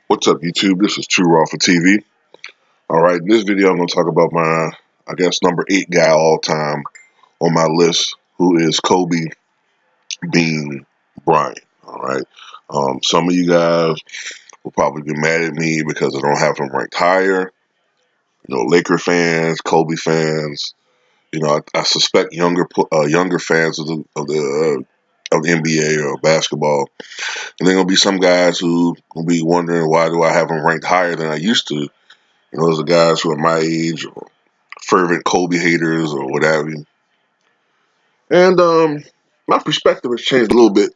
What's up, YouTube? This is True Raw for TV. All right, in this video, I'm going to talk about my, number 8 guy all time on my list, who is Kobe Bean Bryant. All right. Some of you guys will probably be mad at me because I don't have him ranked higher. Laker fans, Kobe fans. I suspect younger fans of the NBA or basketball. And there gonna be some guys who will be wondering, why do I have him ranked higher than I used to? Those are guys who are my age, or fervent Kobe haters, or whatever. And my perspective has changed a little bit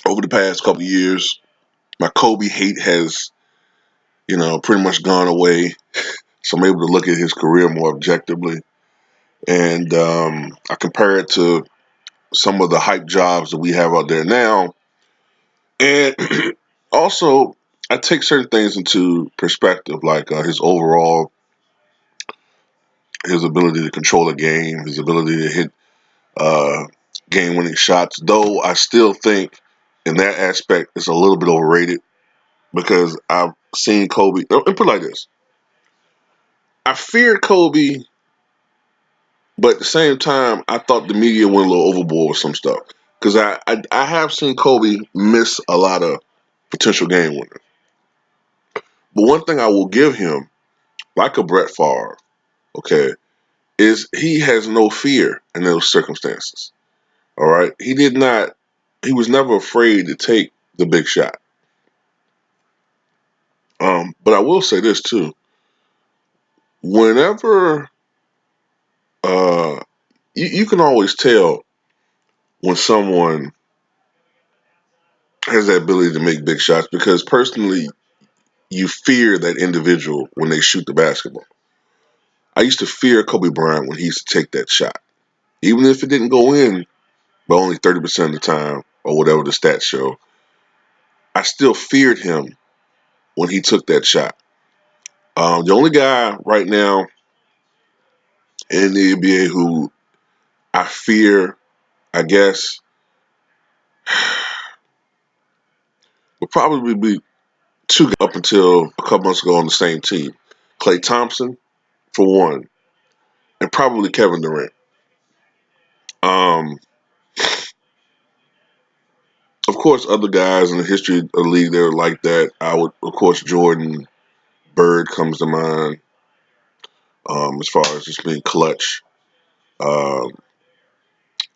over the past couple of years. My Kobe hate has, pretty much gone away. So I'm able to look at his career more objectively. And I compare it to some of the hype jobs that we have out there now. And also, I take certain things into perspective, like his ability to control a game, his ability to hit uh, game-winning shots. Though I still think in that aspect it's a little bit overrated because I've seen Kobe. And put it like this: I feared Kobe, but at the same time, I thought the media went a little overboard with some stuff because I have seen Kobe miss a lot of potential game winners. But one thing I will give him, like a Brett Favre, okay, is he has no fear in those circumstances. All right, he did not. He was never afraid to take the big shot. But I will say this too: whenever uh, you can always tell when someone has that ability to make big shots because personally, you fear that individual when they shoot the basketball. I used to fear Kobe Bryant when he used to take that shot, even if it didn't go in, but only 30% of the time or whatever the stats show. I still feared him when he took that shot. The only guy right now in the NBA who I fear, I guess, would probably be two up until a couple months ago on the same team. Klay Thompson, for one, and probably Kevin Durant. Um, of course, other guys in the history of the league that are like that. Of course, Jordan, Bird comes to mind as far as just being clutch. Um,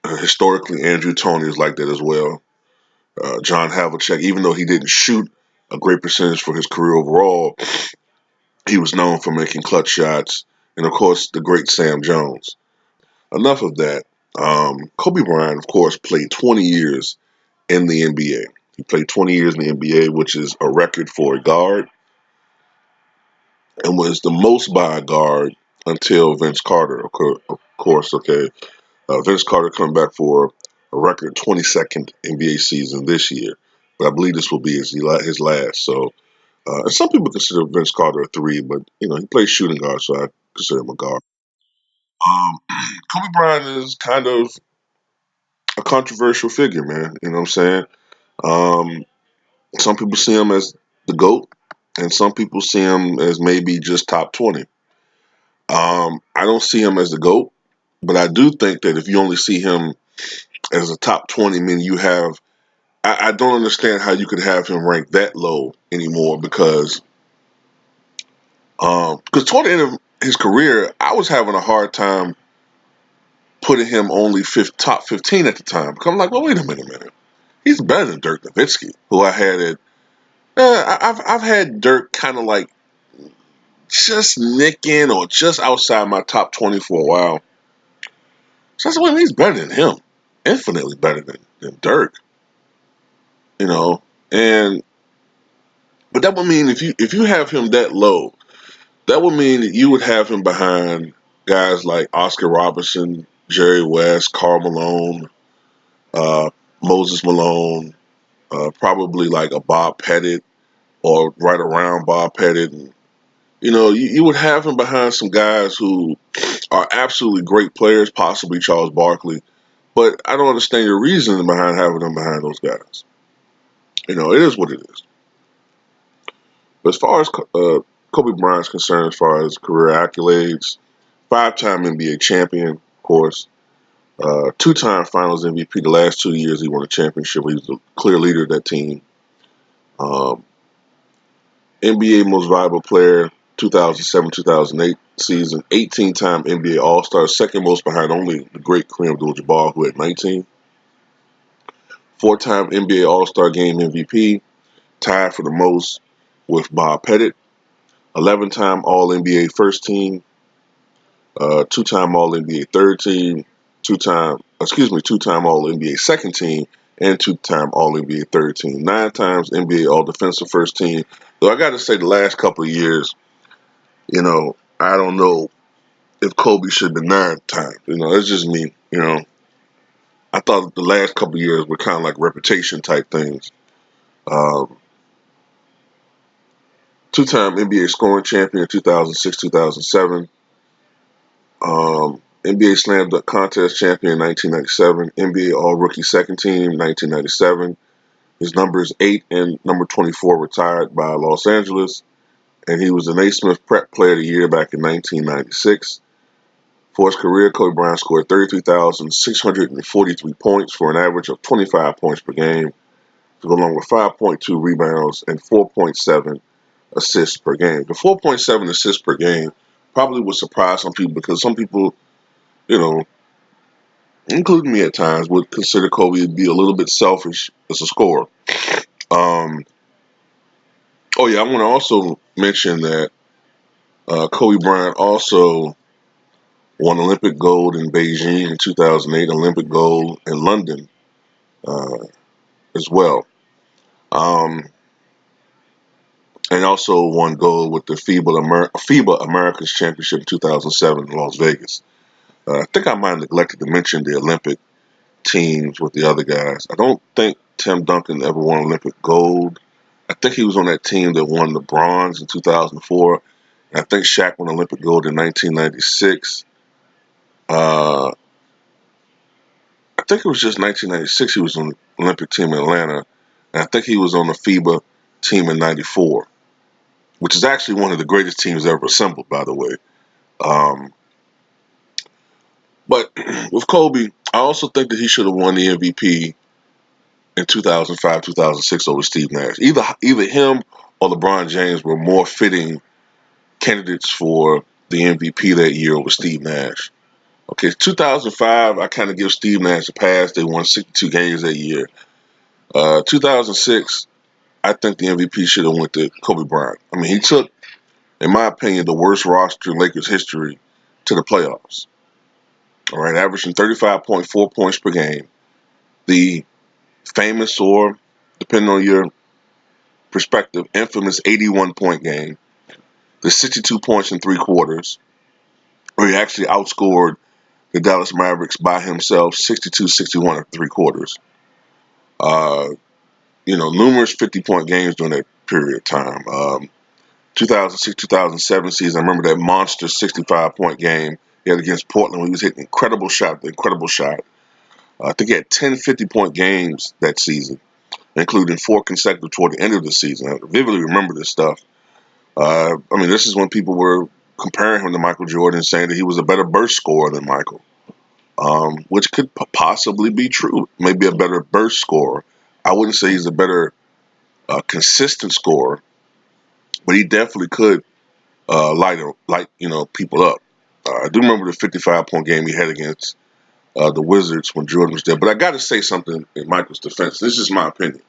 Historically, Andrew Toney is like that as well. John Havlicek, even though he didn't shoot a great percentage for his career overall, he was known for making clutch shots. And of course, the great Sam Jones. Enough of that. Kobe Bryant, of course, played 20 years in the NBA. He played 20 years in the NBA, which is a record for a guard, and was the most by a guard until Vince Carter, of course. Okay, Vince Carter coming back for a record 22nd NBA season this year, but I believe this will be his last. So, and some people consider Vince Carter a three, but he plays shooting guard, so I consider him a guard. Um, Kobe Bryant is kind of a controversial figure, man. You know what I'm saying? Um, some people see him as the GOAT, and some people see him as maybe just top 20. I don't see him as the GOAT, but I do think that if you only see him as a top 20, I mean, I don't understand how you could have him ranked that low anymore because toward the end of his career, I was having a hard time putting him only top 15 at the time. Because I'm like, well, wait a minute. He's better than Dirk Nowitzki, who I had at. I've had Dirk kind of like just nicking or just outside my top 20 for a while. So I said, well, he's better than him, infinitely better than Dirk, you know. And but that would mean if you have him that low, that would mean that you would have him behind guys like Oscar Robertson, Jerry West, Karl Malone, uh, Moses Malone, probably like a Bob Pettit or right around Bob Pettit. And, you would have him behind some guys who are absolutely great players, possibly Charles Barkley. But I don't understand your reasoning behind having him behind those guys. It is what it is. But as far as Kobe Bryant's concerned, as far as career accolades, five-time NBA champion, of course, two-time Finals MVP. The last 2 years he won a championship. He was the clear leader of that team. Um, NBA Most Valuable Player, 2007-2008 season, 18-time NBA All-Star, second most behind only the great Kareem Abdul-Jabbar, who had 19. Four-time NBA All-Star Game MVP, tied for the most with Bob Pettit. 11-time All-NBA First Team, two-time All-NBA Third Team, two-time All-NBA Second Team, and two-time All-NBA Third Team. 9 times NBA All-Defensive First Team. Though I got to say, the last couple of years, I don't know if Kobe should have been 9 times. That's just me. I thought the last couple of years were kind of like reputation type things. Um, Two-time NBA scoring champion in 2006, 2007. NBA Slam Dunk Contest champion in 1997. NBA All Rookie Second Team 1997. His number is 8 and number 24 retired by Los Angeles. And he was the Naismith Prep Player of the Year back in 1996. For his career, Kobe Bryant scored 33,643 points for an average of 25 points per game, to go along with 5.2 rebounds and 4.7 assists per game. The 4.7 assists per game probably would surprise some people because some people, you know, including me at times, would consider Kobe to be a little bit selfish as a scorer. Um, oh yeah, I want to also mention that Kobe Bryant also won Olympic gold in Beijing in 2008, Olympic gold in London uh, as well, um, and also won gold with the FIBA Americas Championship in 2007 in Las Vegas. I think I might have neglected to mention the Olympic teams with the other guys. I don't think Tim Duncan ever won Olympic gold. I think he was on that team that won the bronze in 2004. And I think Shaq won Olympic gold in 1996. Uh, I think it was just 1996 he was on the Olympic team in Atlanta. And I think he was on the FIBA team in 94, which is actually one of the greatest teams ever assembled, by the way. Um, but with Kobe, I also think that he should have won the MVP in 2005, 2006 over Steve Nash. Either him or LeBron James were more fitting candidates for the MVP that year over Steve Nash. Okay, 2005, I kind of give Steve Nash a pass. They won 62 games that year. 2006, I think the MVP should have went to Kobe Bryant. I mean, he took, in my opinion, the worst roster in Lakers history to the playoffs. All right, averaging 35.4 points per game. The famous, or depending on your perspective, infamous 81-point game. The 62 points in 3 quarters, where he actually outscored the Dallas Mavericks by himself 62-61 at 3 quarters. Uh, numerous 50-point games during that period of time. 2006-2007 season, I remember that monster 65-point game he had against Portland when he was hitting incredible shot. I think he had 10 50-point games that season, including 4 consecutive toward the end of the season. I vividly remember this stuff. This is when people were comparing him to Michael Jordan, saying that he was a better burst scorer than Michael, which could possibly be true. Maybe a better burst scorer. I wouldn't say he's a better consistent scorer, but he definitely could light people up. I do remember the 55-point game he had against the Wizards when Jordan was there. But I got to say something in Michael's defense. This is my opinion.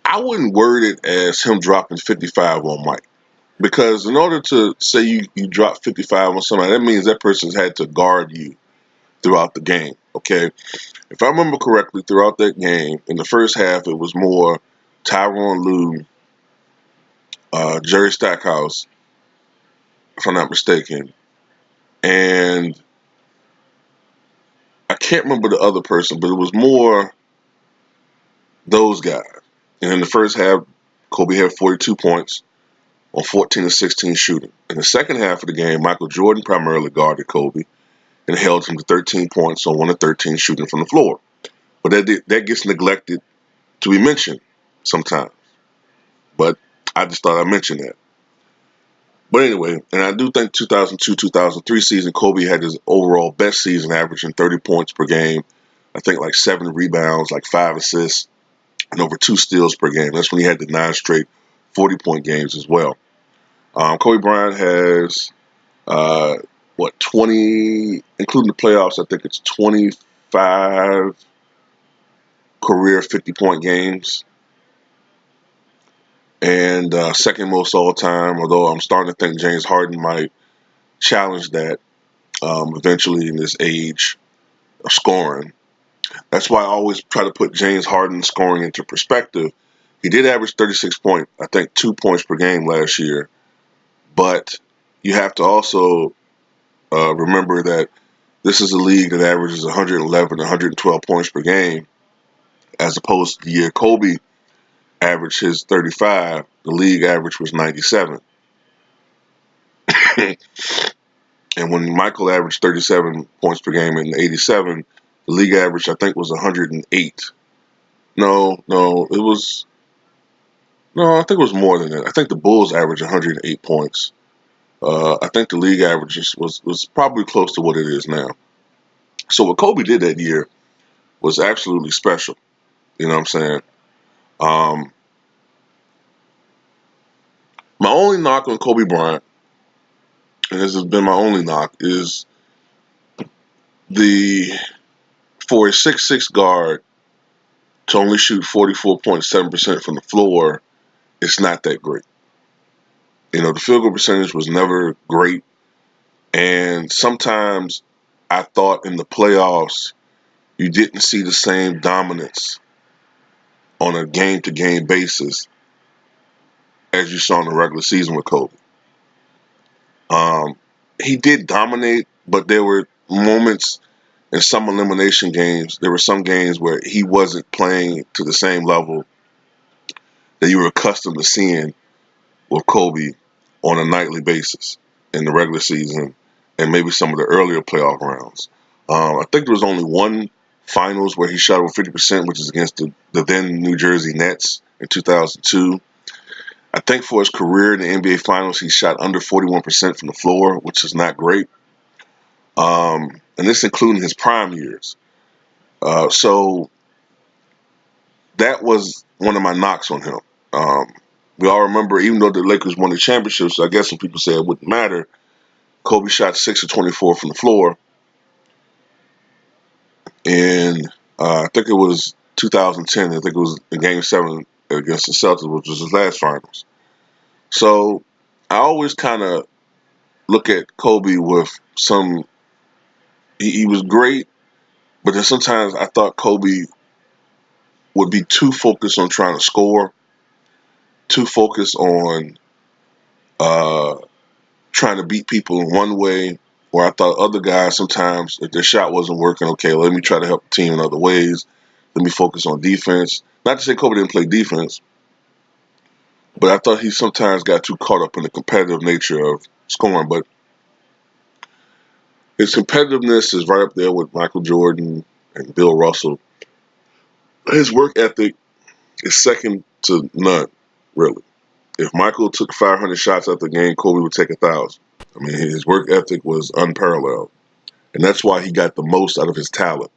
I wouldn't word it as him dropping 55 on Mike. Because in order to say you drop 55 on somebody, that means that person's had to guard you throughout the game, okay? If I remember correctly, throughout that game, in the first half, it was more Tyronn Lue, Jerry Stackhouse, if I'm not mistaken, and I can't remember the other person, but it was more those guys. And in the first half, Kobe had 42 points on 14 of 16 shooting. In the second half of the game, Michael Jordan primarily guarded Kobe and held him to 13 points on 1 of 13 shooting from the floor. But that gets neglected to be mentioned sometimes. But I just thought I'd mention that. But anyway, and I do think 2002-2003 season, Kobe had his overall best season, averaging 30 points per game. I think like 7 rebounds, like 5 assists, and over 2 steals per game. That's when he had the 9 straight 40-point games as well. Kobe Bryant has, 20, including the playoffs, I think it's 25 career 50-point games. And second most all time, although I'm starting to think James Harden might challenge that eventually in this age of scoring. That's why I always try to put James Harden scoring into perspective. He did average 36 points, I think 2 points per game last year. But you have to also remember that this is a league that averages 111, 112 points per game, as opposed to the year Kobe averaged his 35. The league average was 97. And when Michael averaged 37 points per game in 87, the league average, I think, was 108. No, it was, no, I think it was more than that. I think the Bulls averaged 108 points. I think the league average was probably close to what it is now. So what Kobe did that year was absolutely special. You know what I'm saying? Um, my only knock on Kobe Bryant, and this has been my only knock, is the for a 6'6" guard to only shoot 44.7% from the floor, it's not that great. You know, the field goal percentage was never great. And sometimes I thought in the playoffs, you didn't see the same dominance on a game to game basis as you saw in the regular season with Kobe. Um, he did dominate, but there were moments in some elimination games. There were some games where he wasn't playing to the same level that you were accustomed to seeing with Kobe on a nightly basis in the regular season and maybe some of the earlier playoff rounds. I think there was only one finals where he shot over 50%, which is against the then New Jersey Nets in 2002. I think for his career in the NBA Finals, he shot under 41% from the floor, which is not great. And this including his prime years. So that was one of my knocks on him. We all remember, even though the Lakers won the championship, so I guess some people say it wouldn't matter, Kobe shot 6 of 24 from the floor. And I think it was 2010. I think it was in Game 7 against the Celtics, which was his last finals. So I always kind of look at Kobe with some, he was great, but then sometimes I thought Kobe would be too focused on trying to score, too focused on uh, trying to beat people in one way, where I thought other guys sometimes, if their shot wasn't working, okay, let me try to help the team in other ways. Let me focus on defense. Not to say Kobe didn't play defense, but I thought he sometimes got too caught up in the competitive nature of scoring. But his competitiveness is right up there with Michael Jordan and Bill Russell. His work ethic is second to none, really. If Michael took 500 shots at the game, Kobe would take 1,000. I mean, his work ethic was unparalleled. And that's why he got the most out of his talent.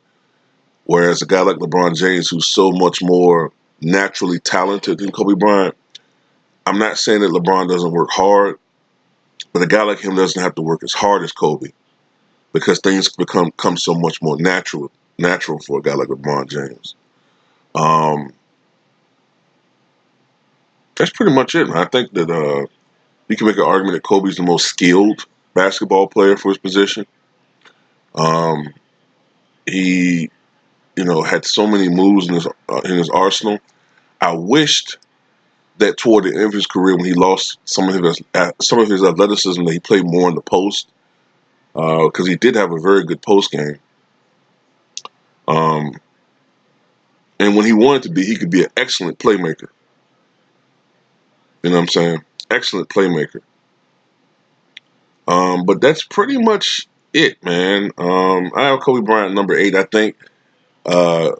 Whereas a guy like LeBron James, who's so much more naturally talented than Kobe Bryant, I'm not saying that LeBron doesn't work hard, but a guy like him doesn't have to work as hard as Kobe because things come so much more natural for a guy like LeBron James. Um, that's pretty much it, man. I think that you can make an argument that Kobe's the most skilled basketball player for his position. Um, he, had so many moves in his arsenal. I wished that toward the end of his career, when he lost some of his athleticism, that he played more in the post because he did have a very good post game. Um, and when he wanted to be, he could be an excellent playmaker. You know what I'm saying? Excellent playmaker. But that's pretty much it, man. I have Kobe Bryant number 8. I think, uh,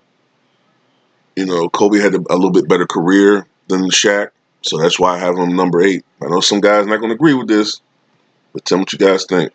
Kobe had a little bit better career than Shaq. So that's why I have him number 8. I know some guys not going to agree with this, but tell me what you guys think.